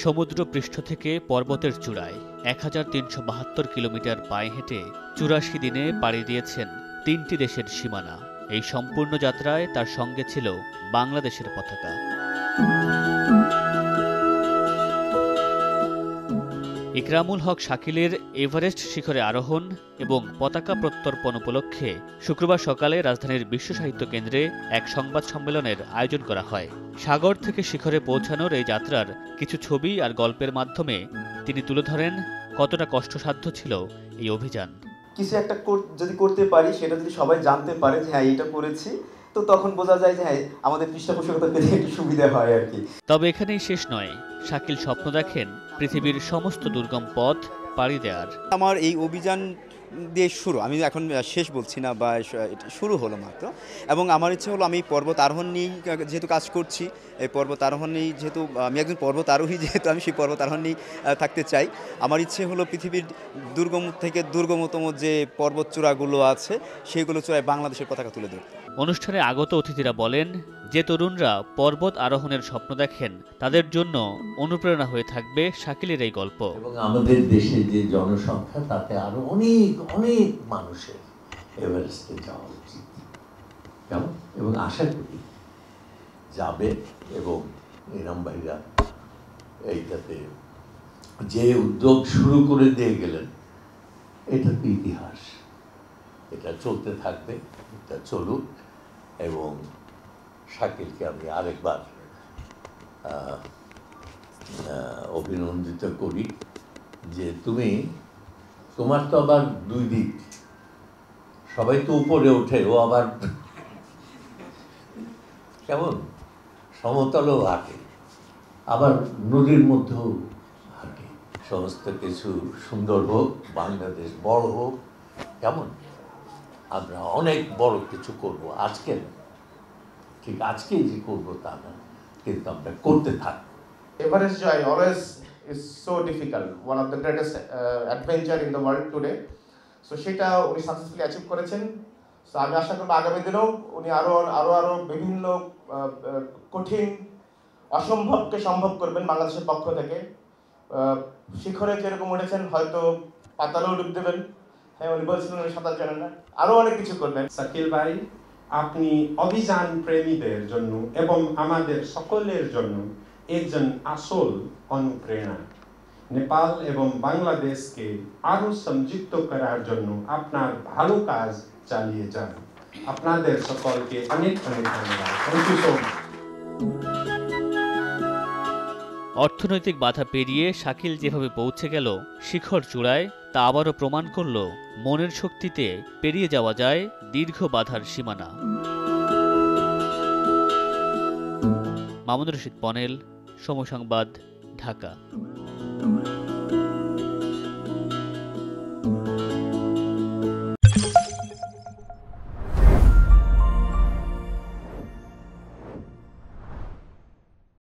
সমুদ্রপৃষ্ঠ থেকে পর্বতের চূড়ায় ১৩৭২ কিলোমিটার পায়ে হেঁটে ৮৪ দিনে পাড়ি দিয়েছেন ৩টি দেশের সীমানা। এই সম্পূর্ণ যাত্রায় তার সঙ্গে ছিল বাংলাদেশের পতাকা। ইকরামুল হক শাকিলের এভারেস্ট শিখরে আরোহণ এবং পতাকা প্রত্যর্পণ উপলক্ষে শুক্রবার সকালে রাজধানীর বিশ্ব সাহিত্য কেন্দ্রে এক সংবাদ সম্মেলনের আয়োজন করা হয়। সাগর থেকে শিখরে পৌঁছানোর এই যাত্রার কিছু ছবি আর গল্পের মাধ্যমে তিনি তুলে ধরেন কতটা কষ্টসাধ্য ছিল এই অভিযান। কিছু একটা যদি করতে পারি, সেটা যদি সবাই জানতে পারে যে হ্যাঁ এটা করেছি, তো তখন বোঝা যায় যে হ্যাঁ আমাদের পৃষ্ঠপোষকতা পেতে একটু সুবিধা হয় আর কি। তবে এখানেই শেষ নয়, শাকিল স্বপ্ন দেখেন পৃথিবীর সমস্ত দুর্গম পথ পাড়ি দেওয়ার। আমার এই অভিযান দিয়ে শুরু, আমি এখন শেষ বলছি না, বা শুরু হলো মাত্র। এবং আমার ইচ্ছে হলো, আমি পর্বত আরোহণ নিয়েই যেহেতু কাজ করছি, এই পর্বত আরোহণ নিয়েই যেহেতু আমি একজন পর্বত আরোহী, যেহেতু আমি সেই পর্বত আরোহণ নিয়েই থাকতে চাই। আমার ইচ্ছে হলো পৃথিবীর দুর্গম থেকে দুর্গমতম যে পর্বত চূড়াগুলো আছে, সেইগুলো চূড়ায় বাংলাদেশের পতাকা তুলে ধরতে। অনুষ্ঠানে আগত অতিথিরা বলেন, যে তরুণরা পর্বত আরোহণের স্বপ্ন দেখেন তাদের জন্য অনুপ্রেরণা হয়ে থাকবে শাকিলের এই গল্প। এবং আমাদের দেশে যে জনসংখ্যা, তাতে আরো অনেক অনেক মানুষের এভারেস্টে যাওয়া উচিত, কেমন? এবং আশা করি যাবে। এবং ইনাম ভাইরা এইটাতে যে উদ্যোগ শুরু করে দিয়ে গেলেন, এটা তো ইতিহাস, এটা চলতে থাকবে, এটা চলুক। এবং শাকিলকে আমি আরেকবার অভিনন্দিত করি যে তোমার তো আবার দুই দিক, সবাই তো উপরে ওঠে, ও আবার কেমন সমতলও হাঁটে, আবার নদীর মধ্যেও হাঁটে। সমস্ত কিছু সুন্দর হোক, বাংলাদেশ বড় হোক, কেমন? আমরা অনেক বড় কিছু করব, আজকে ঠিক আজকেই যে করবো তা না, কিন্তু আমরা করতে থাকবো। Everest journey always is so difficult, one of the greatest adventure in the world today. So সেটা উনি সাকসেসফুলি অ্যাচিভ করেছেন। সো আমি আশা করব আগামী দিনেও উনি আরো বিভিন্ন কঠিন অসম্ভবকে সম্ভব করবেন বাংলাদেশের পক্ষ থেকে। শিখরে যেরকম উঠেছেন, হয়তো পাতালেও ডুব দেবেন। হ্যাঁ, উনি বলছিলেন উনি সাঁতার জানেন না, আরো অনেক কিছু করবেন। শাকিল ভাই, আপনি অভিযান প্রেমীদের জন্য এবং আমাদের সকলের জন্য একজন আসল অনুপ্রেরণা। নেপাল এবং বাংলাদেশকে আরো সংযুক্ত করার জন্য আপনার ভালো কাজ চালিয়ে যান। আপনাদের সকলকে অনেক অনেক ধন্যবাদ। Thank you so much. অর্থনৈতিক বাধা পেরিয়ে শাকিল যেভাবে পৌঁছে গেল শিখর চূড়ায়, তা আবারও প্রমাণ করল মনের শক্তিতে পেরিয়ে যাওয়া যায় দীর্ঘ বাধার সীমানা। মামুনুর রশীদ পনেল, সময় সংবাদ, ঢাকা।